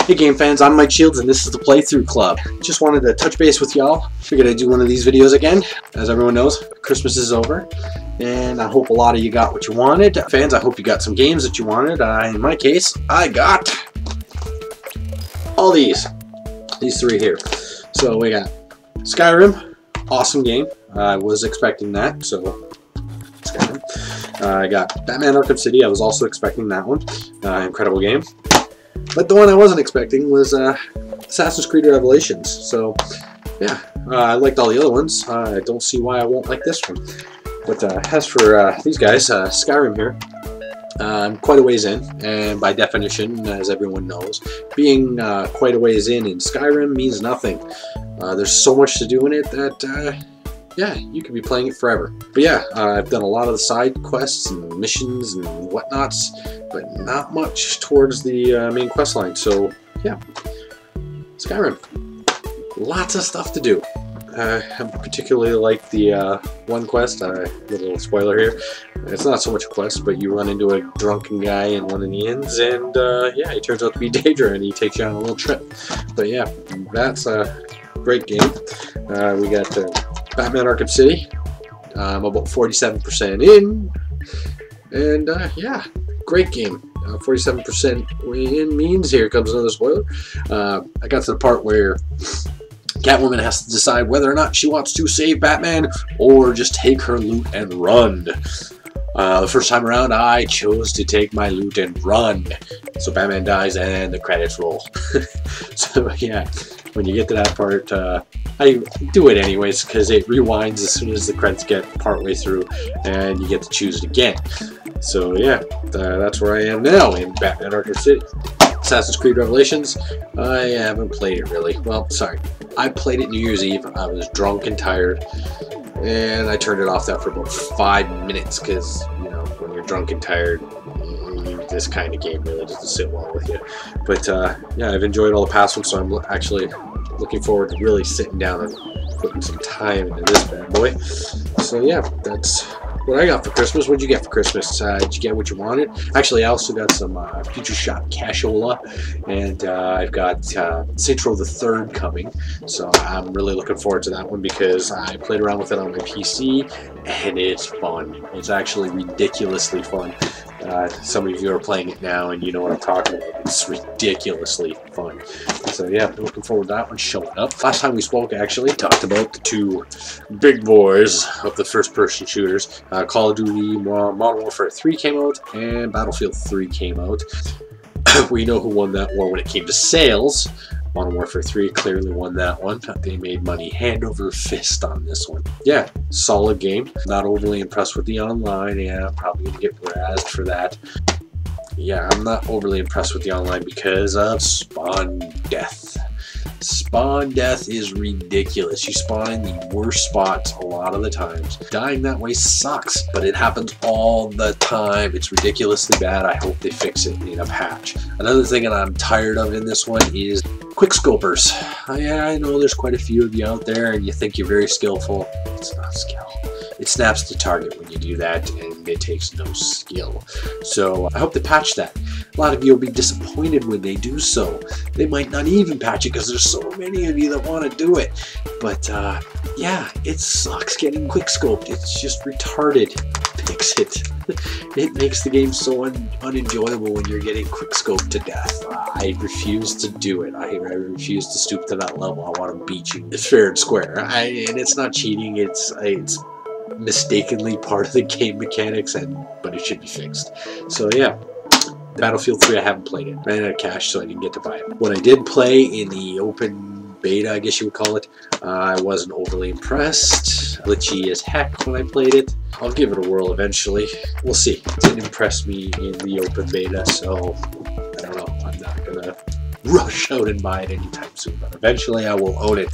Hey game fans, I'm Mike Shields and this is the Playthrough Club. Just wanted to touch base with y'all. Figured I'd do one of these videos again. As everyone knows, Christmas is over and I hope a lot of you got what you wanted. Fans, I hope you got some games that you wanted. In my case, I got all these three here. So we got Skyrim, awesome game. I was expecting that, so Skyrim. I got Batman Arkham City. I was also expecting that one. Incredible game. But the one I wasn't expecting was Assassin's Creed Revelations. So, yeah, I liked all the other ones. I don't see why I won't like this one. But as for these guys, Skyrim here, I'm quite a ways in. And by definition, as everyone knows, being quite a ways in Skyrim means nothing. There's so much to do in it that, yeah, you could be playing it forever. But yeah, I've done a lot of the side quests and missions and whatnots, but not much towards the main quest line. So yeah, Skyrim, lots of stuff to do. I particularly like the one quest, little spoiler here, it's not so much a quest, but you run into a drunken guy in one of the inns, and yeah, he turns out to be Daedra, and he takes you on a little trip. But yeah, that's a great game. We got Batman Arkham City. I'm about 47% in, and yeah, great game. 47% in means, here comes another spoiler, I got to the part where Catwoman has to decide whether or not she wants to save Batman or just take her loot and run. The first time around, I chose to take my loot and run. So Batman dies and the credits roll. So yeah, when you get to that part, I do it anyways because it rewinds as soon as the credits get partway through and you get to choose it again. So yeah, that's where I am now in Batman Arkham City. Assassin's Creed Revelations, I haven't played it really. Well, sorry, I played it New Year's Eve. I was drunk and tired, and I turned it off after about 5 minutes because, you know, when you're drunk and tired, this kind of game really doesn't sit well with you. But yeah, I've enjoyed all the past ones, so I'm actually looking forward to really sitting down and putting some time into this bad boy. So yeah, that's what I got for Christmas. What'd you get for Christmas? Did you get what you wanted? Actually, I also got some Future Shop cashola, and I've got Saints Row the Third coming, so I'm really looking forward to that one because I played around with it on my PC, and it's fun. It's actually ridiculously fun. Some of you are playing it now, and you know what I'm talking about. It's ridiculously fun. So yeah, I'm looking forward to that one showing up. Last time we spoke, actually, talked about the two big boys of the first-person shooters. Call of Duty Modern Warfare 3 came out, and Battlefield 3 came out. We know who won that war when it came to sales. Modern Warfare 3 clearly won that one. They made money hand over fist on this one. Yeah, solid game. Not overly impressed with the online. Yeah, I'm probably going to get razzed for that. Yeah, I'm not overly impressed with the online because of spawn death. Spawn death is ridiculous. You spawn in the worst spots a lot of the times. Dying that way sucks, but it happens all the time. It's ridiculously bad. I hope they fix it in a patch. Another thing that I'm tired of in this one is quickscopers. Yeah, I know there's quite a few of you out there and you think you're very skillful. It's not skill. It snaps the target when you do that, and it takes no skill. So I hope they patch that. A lot of you will be disappointed when they do so. They might not even patch it because there's so many of you that want to do it. But yeah, it sucks getting quickscoped. It's just retarded. Fix it. It makes the game so unenjoyable when you're getting quickscoped to death. I refuse to do it. I refuse to stoop to that level. I want to beat you. It's fair and square. And it's not cheating. It's mistakenly part of the game mechanics, but it should be fixed. So yeah, Battlefield 3 I haven't played it. Ran out of cash, so I didn't get to buy it. What I did play in the open beta, I guess you would call it, I wasn't overly impressed. Glitchy as heck when I played it. I'll give it a whirl eventually. We'll see. It didn't impress me in the open beta, so I don't know. I'm not gonna rush out and buy it anytime soon, but eventually I will own it.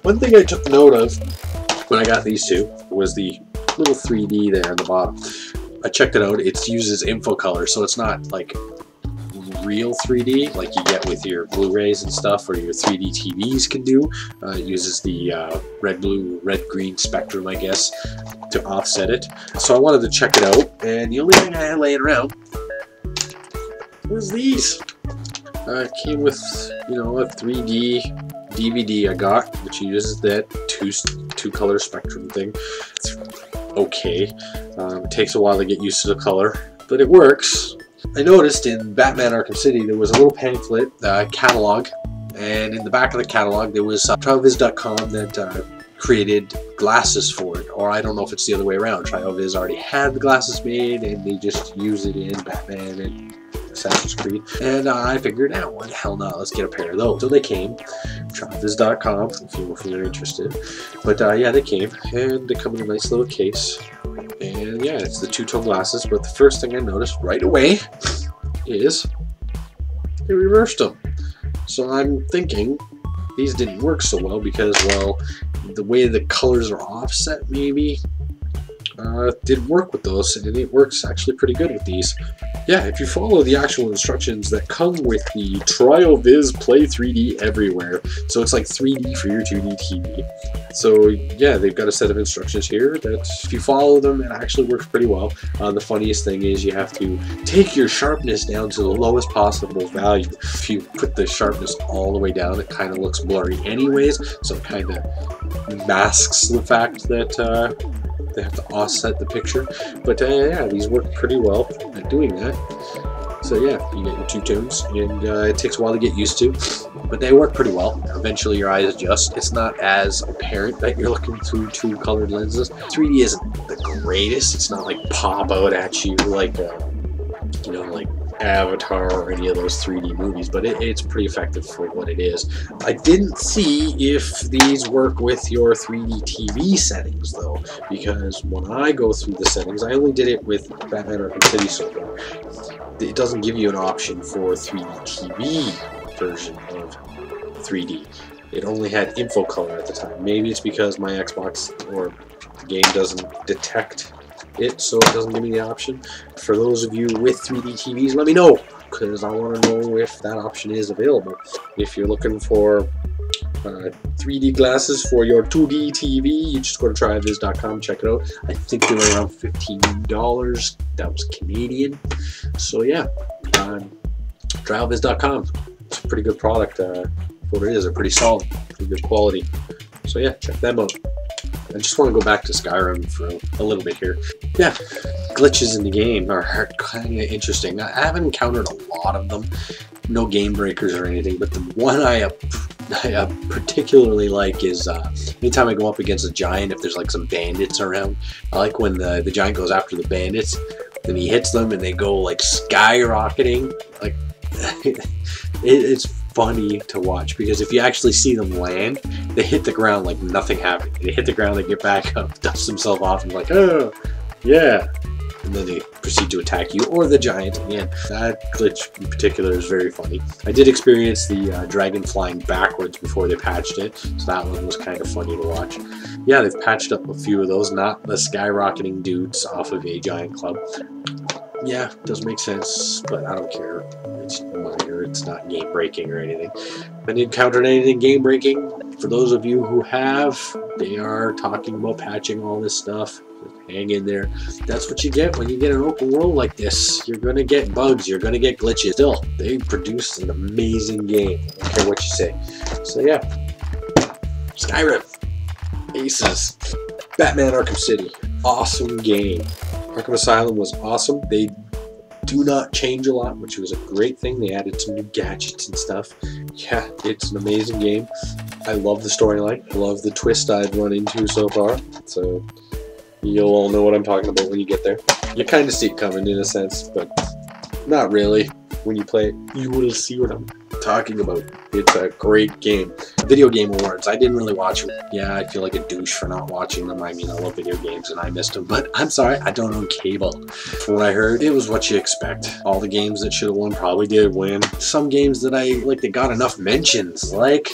One thing I took note of when I got these two was the little 3D there on the bottom. I checked it out. It uses info color, so it's not like real 3D like you get with your Blu-rays and stuff, or your 3D TVs can do. It uses the red-green spectrum, I guess, to offset it. So I wanted to check it out, and the only thing I had laying around was these. Came with, you know, a 3D DVD I got, which uses that two color spectrum thing. It's okay. It takes a while to get used to the color, but it works. I noticed in Batman Arkham City there was a little pamphlet catalog, and in the back of the catalog there was TrialViz.com that created glasses for it, or I don't know if it's the other way around. TrialViz already had the glasses made and they just use it in Batman and Assassin's Creed, and I figured out, what the hell not, let's get a pair of those. So they came, TrialViz.com if you're interested, but yeah, they came, and they come in a nice little case, and yeah, it's the two-tone glasses. But the first thing I noticed right away is they reversed them. So I'm thinking these didn't work so well because, well, the way the colors are offset maybe didn't work with those, and it works actually pretty good with these. Yeah, if you follow the actual instructions that come with the TrialViz Play 3D Everywhere, so it's like 3D for your 2D TV. So yeah, they've got a set of instructions here that if you follow them, it actually works pretty well. The funniest thing is you have to take your sharpness down to the lowest possible value. If you put the sharpness all the way down, it kind of looks blurry anyways, so it kind of masks the fact that they have to offset the picture. But yeah, these work pretty well at doing that. So yeah, you get your two tones, and it takes a while to get used to, but they work pretty well. Eventually your eyes adjust. It's not as apparent that you're looking through two colored lenses. 3D isn't the greatest. It's not like pop out at you like you know, like Avatar or any of those 3D movies, but it's pretty effective for what it is. I didn't see if these work with your 3D TV settings though, because when I go through the settings, I only did it with Batman Arkham City so far. It doesn't give you an option for 3D TV version of 3D. It only had info color at the time. Maybe it's because my Xbox or the game doesn't detect it, so it doesn't give me the option. For those of you with 3D TVs, let me know, because I want to know if that option is available. If you're looking for 3D glasses for your 2D TV, you just go to TrialViz.com, check it out. I think they were around $15. That was Canadian. So yeah, TrialViz.com. It's a pretty good product. What it is, they're pretty solid, pretty good quality. So yeah, check them out. I just want to go back to Skyrim for a little bit here. Yeah, glitches in the game are kind of interesting. I haven't encountered a lot of them, no game breakers or anything, but the one I particularly like is anytime I go up against a giant, if there's like some bandits around. I like when the giant goes after the bandits, then he hits them and they go like skyrocketing. Like it's funny to watch, because if you actually see them land, they hit the ground like nothing happened. They hit the ground, they get back up, dust themselves off, and like, oh, yeah. And then they proceed to attack you, or the giant again. That glitch in particular is very funny. I did experience the dragon flying backwards before they patched it, so that one was kind of funny to watch. Yeah, they've patched up a few of those, not the skyrocketing dudes off of a giant club. Yeah, it does make sense, but I don't care. It's minor, it's not game breaking or anything. Have you encountered anything game breaking? For those of you who have, they are talking about patching all this stuff. Hang in there. That's what you get when you get an open world like this. You're gonna get bugs, you're gonna get glitches. Still, they produced an amazing game. I don't care what you say. So yeah, Skyrim, aces. Batman Arkham City, awesome game. Arkham Asylum was awesome. They do not change a lot, which was a great thing. They added some new gadgets and stuff. Yeah, it's an amazing game. I love the storyline. I love the twist I've run into so far. So you'll all know what I'm talking about when you get there. You kind of see it coming in a sense, but not really. When you play it, you will see what I'm talking about. It's a great game. Video Game Awards, I didn't really watch them. Yeah, I feel like a douche for not watching them. I mean, I love video games and I missed them, but I'm sorry, I don't own cable. From what I heard, it was what you expect. All the games that should have won probably did win. Some games that they got enough mentions, like,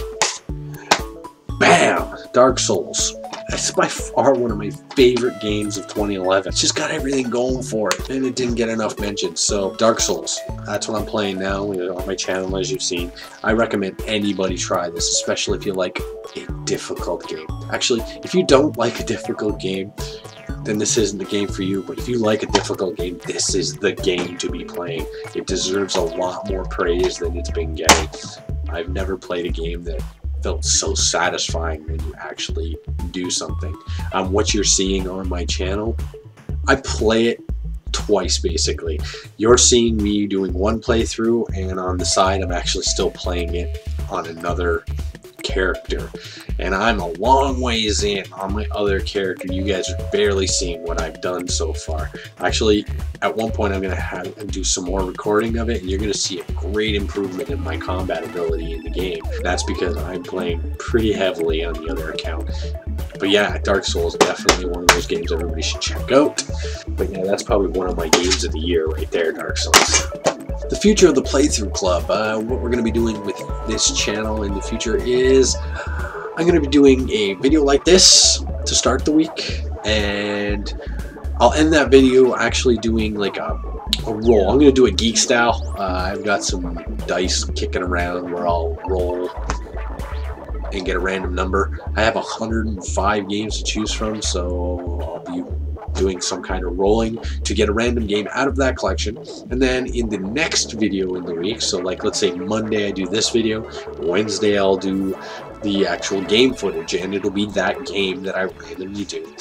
bam, Dark Souls. It's by far one of my favorite games of 2011. It's just got everything going for it, and it didn't get enough mentions. So Dark Souls, that's what I'm playing now on my channel, as you've seen. I recommend anybody try this, especially if you like a difficult game. Actually, if you don't like a difficult game, then this isn't the game for you. But if you like a difficult game, this is the game to be playing. It deserves a lot more praise than it's been getting. I've never played a game that felt so satisfying when you actually do something. What you're seeing on my channel, I play it twice basically. You're seeing me doing one playthrough, and on the side I'm actually still playing it on another character, and I'm a long ways in on my other character. You guys are barely seeing what I've done so far. Actually, at one point I'm gonna do some more recording of it, and you're gonna see a great improvement in my combat ability in the game. That's because I'm playing pretty heavily on the other account. But yeah, Dark Souls is definitely one of those games everybody should check out. But yeah, that's probably one of my games of the year right there, Dark Souls. The future of the Playthrough Club, what we're going to be doing with this channel in the future is I'm going to be doing a video like this to start the week, and I'll end that video actually doing like a roll. I'm going to do it geek style. I've got some dice kicking around where I'll roll and get a random number. I have 105 games to choose from, so I'll be doing some kind of rolling to get a random game out of that collection. And then in the next video in the week, so like let's say Monday I do this video, Wednesday I'll do the actual game footage, and it'll be that game that I randomly do.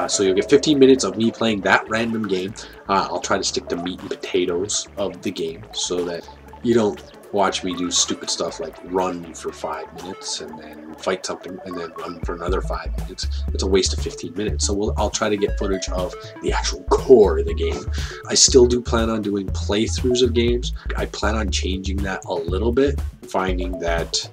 So you'll get 15 minutes of me playing that random game. I'll try to stick to meat and potatoes of the game so that you don't watch me do stupid stuff like run for 5 minutes and then fight something and then run for another 5 minutes. It's a waste of 15 minutes. So I'll try to get footage of the actual core of the game. I still do plan on doing playthroughs of games. I plan on changing that a little bit, finding that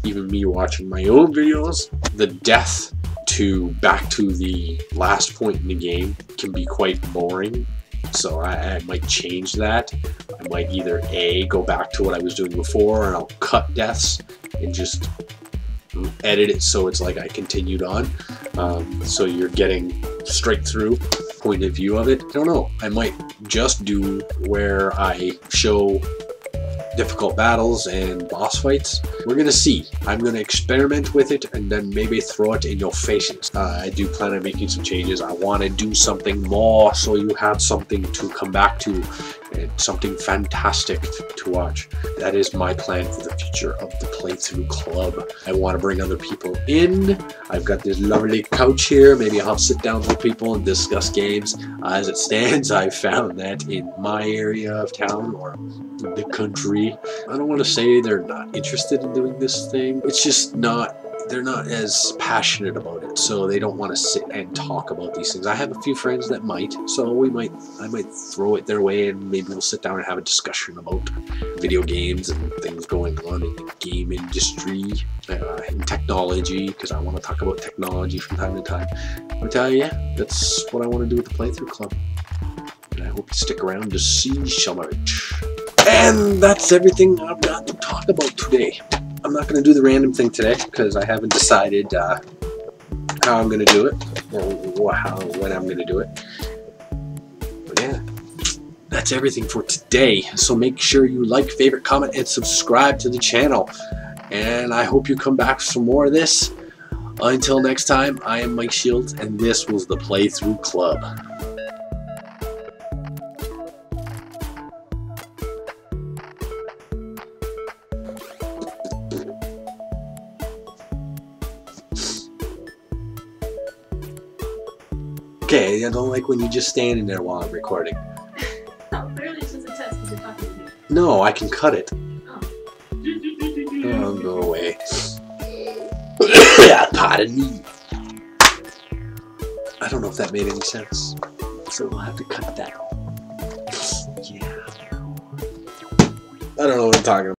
even me watching my own videos, the death to back to the last point in the game can be quite boring. So I might change that. I might either A, go back to what I was doing before, and I'll cut deaths and just edit it so it's like I continued on. So you're getting straight through point of view of it. I don't know. I might just do where I show difficult battles and boss fights. We're gonna see. I'm gonna experiment with it and then maybe throw it in your faces. I do plan on making some changes. I want to do something more so you have something to come back to and something fantastic to watch. That is my plan for the future of the Playthrough Club. I want to bring other people in. I've got this lovely couch here. Maybe I'll sit down with people and discuss games. As it stands, I've found that in my area of town or the country, I don't want to say they're not interested in doing this thing. It's just not, they're not as passionate about it, so they don't want to sit and talk about these things. I have a few friends that might, so I might throw it their way and maybe we'll sit down and have a discussion about video games and things going on in the game industry and technology, because I want to talk about technology from time to time. I'll tell you, that's what I want to do with the Playthrough Club. And I hope you stick around to see some of it. And that's everything I've got to talk about today. I'm not going to do the random thing today because I haven't decided how I'm going to do it or when I'm going to do it. But yeah, that's everything for today. So make sure you like, favorite, comment, and subscribe to the channel. And I hope you come back for some more of this. Until next time, I am Mike Shields, and this was the Playthrough Club. Okay, I don't like when you just standing there while I'm recording. No, clearly it's just a test because you're talking to me. No, I can cut it. Oh. Oh, go away. Pardon me. I don't know if that made any sense, so we'll have to cut that. Yeah. I don't know what I'm talking about.